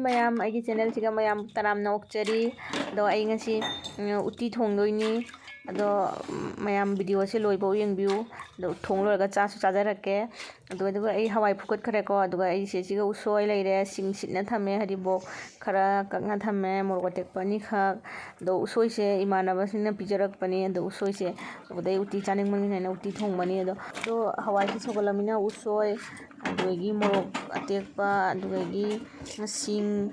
mayam aigi channel siga mayam taram na okchari do ai ngasi utti thongdoini ado mayam video se loibo yengbiu do thongloraga chasu chajarake ado ai hawai phukot khare ko ado ai se siga usoi leire sing sitna thame hadi bok khara kakna thame morok tek pani khak do usoi se imanaba singna pijarak pani ado usoi se odai utti chaning mangni na utti thongmani ado hawai se sogolamina usoi adugi morok atekpa adugi sing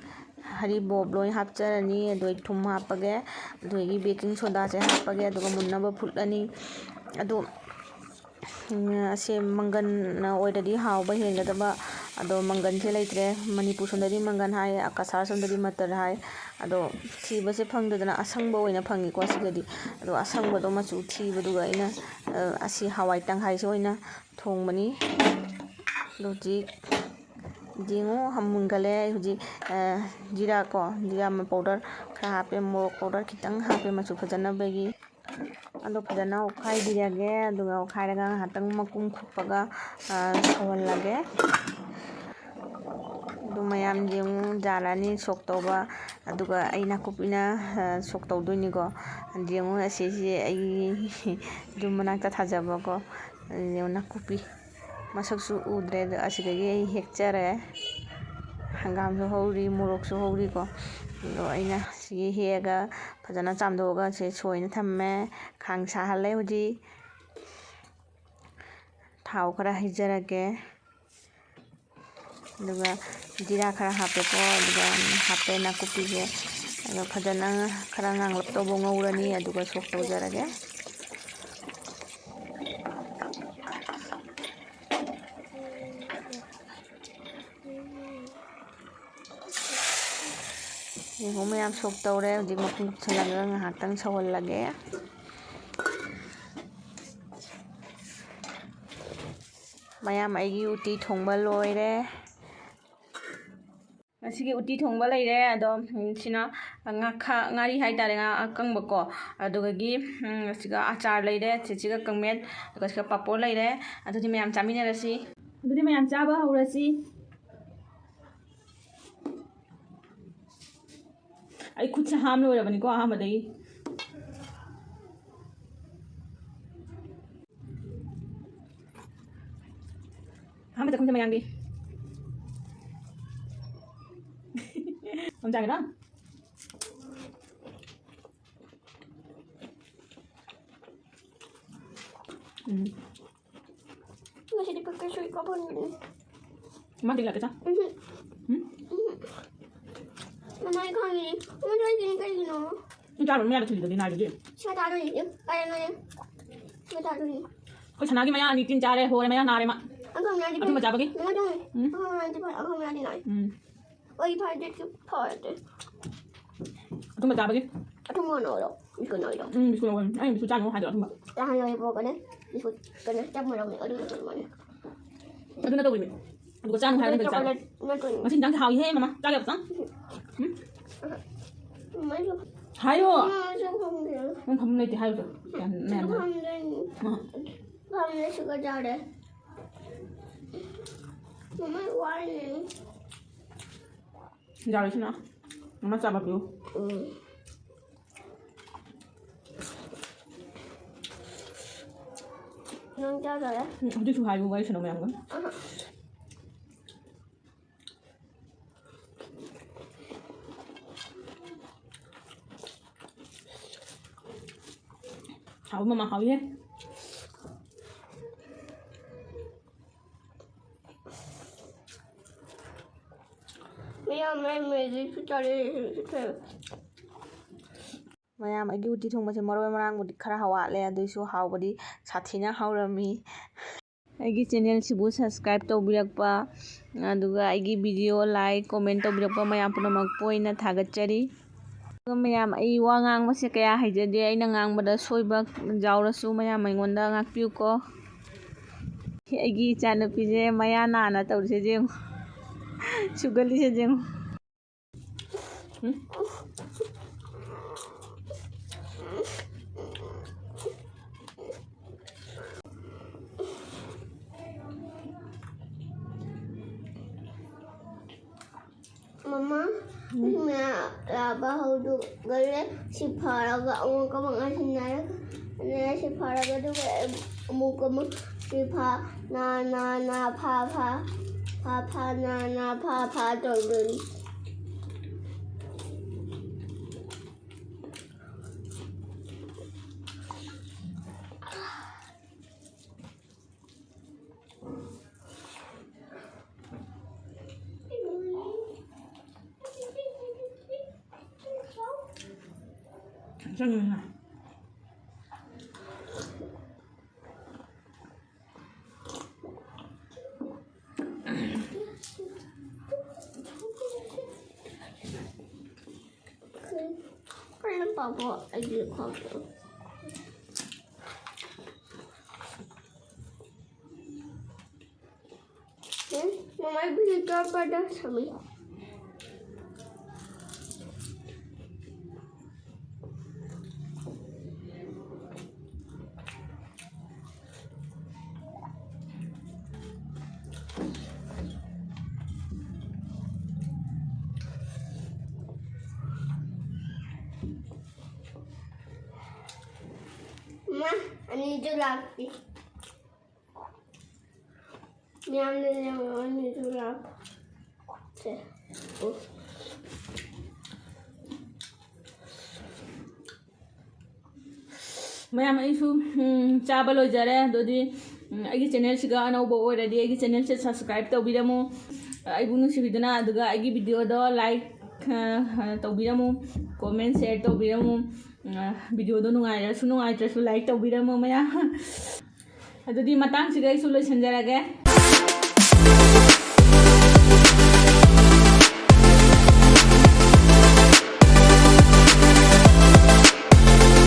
haribob loi hapcharani adoi thum hapage adugi baking soda se hapage aduga munnaba phulani adu ase mangan na oidadi hawba hengadaba ado mangan se leitre manipur sondadi mangan hai akasar sondadi matar hai ado thibase phangdadana asangba oina phangi ko sigadi ado asangba do machu thibaduga ina asi hawai tanghai se oina thongmani loji jingo hamungale huji jira ko jira powder khara hape morok powder khitang hape machu phajana bagi ado phajana okhai dirage aduga okhairaga hatang makum khuppaga sawal lage do mayam jingo jarani sok toba aduga aina kupina sok tawdoini ko jingo asesi ai dumana ta thajaba ko na kupi masaksu udre asidagi hekchare hangam so hori morok so hori ko do aina sigi hega phajana chamdoga se soina thamme khang sahale huji thau khara hijarage aduga jira khara hape ko aduga hape na kupi ge ado phajana khara nganglap to bongorani aduga sok tawjarage Yung mayam sok tawre huji makum chalaga ngahatang sawal lage mayam aigi utti thongba loire ngasigi utti thongba leire ado sina ngari haitare nga akangba ko adugagi siga achar leire siga kangmet aduga siga papor leire adudi mayam chaminarasi adudi mayam chaba haurasi ai khut se ham loirabani ko ahamadagi hamada khumse mayamgi amjagira Masih dipakai suik kapan ini? Mati lagi ta? Mama ikan ini, mama lagi ini kayak gini. Ini taruh ni ada tulis di nari dia. Saya taruh ini, kayak mana? Saya taruh ini. Kau senang maya ni tin cari, hore maya nari mak. Aku melihat di. Aku macam apa ki? Mama dong. Aku melihat di nari. Oh ikan dia tu pada. Aku macam apa ki? Aku mau nolok, ikut nolok. Bisu lawan. Ay bisu jangan ada aku mak. Tahan lagi pokok ni. Ikut kena cap malam ni. Aduh mana. Aduh nak tahu ni. Aduh jangan ada macam. Masih jangan tahu he mama. Cari apa? Hayo. Kamu nanti hayo tu. Kamu suka jadi. Mama wani. Jadi sini. Mama siapa tu? Nang jadi ya? Itu tu hayo guys, nama yang kan? Hảo mà hảo hết. Mayam aigi utti thongba se maroi marang budi khara hawale aduisu hawbadi sathina hawrami aigi channel sibu subscribe taubirakpa aduga aigi video like comment taubirakpa mayam punamak poina thagat chari mayam ai wa ngangbase kaya haijade aina ngangbada soiba jaurasu mayam aingonda ngakpiu ko aigi chanupije maya nana tawrise je sugalise je Mama, mẹ là ba hầu đủ cái đấy xịt phở là gạo có bằng ăn này xịt phở là cái đó cái mua cái mức xịt phở na pha na pha rồi Sao người hả? Cái nó bảo bỏ ai được không được. Mama beli pada sami. Mama, ini juga lagi. Miam ini juga. Mayam aisu chaba lojare dodi agi channel siga anauba oiradi agi channel se subscribe tawbiramu aibu nusibiduna aduga agi video do like tawbiramu comment share tawbiramu video do nungairasu nungaitrasu like tawbiramu maya adudi matang siga isu loisanjarage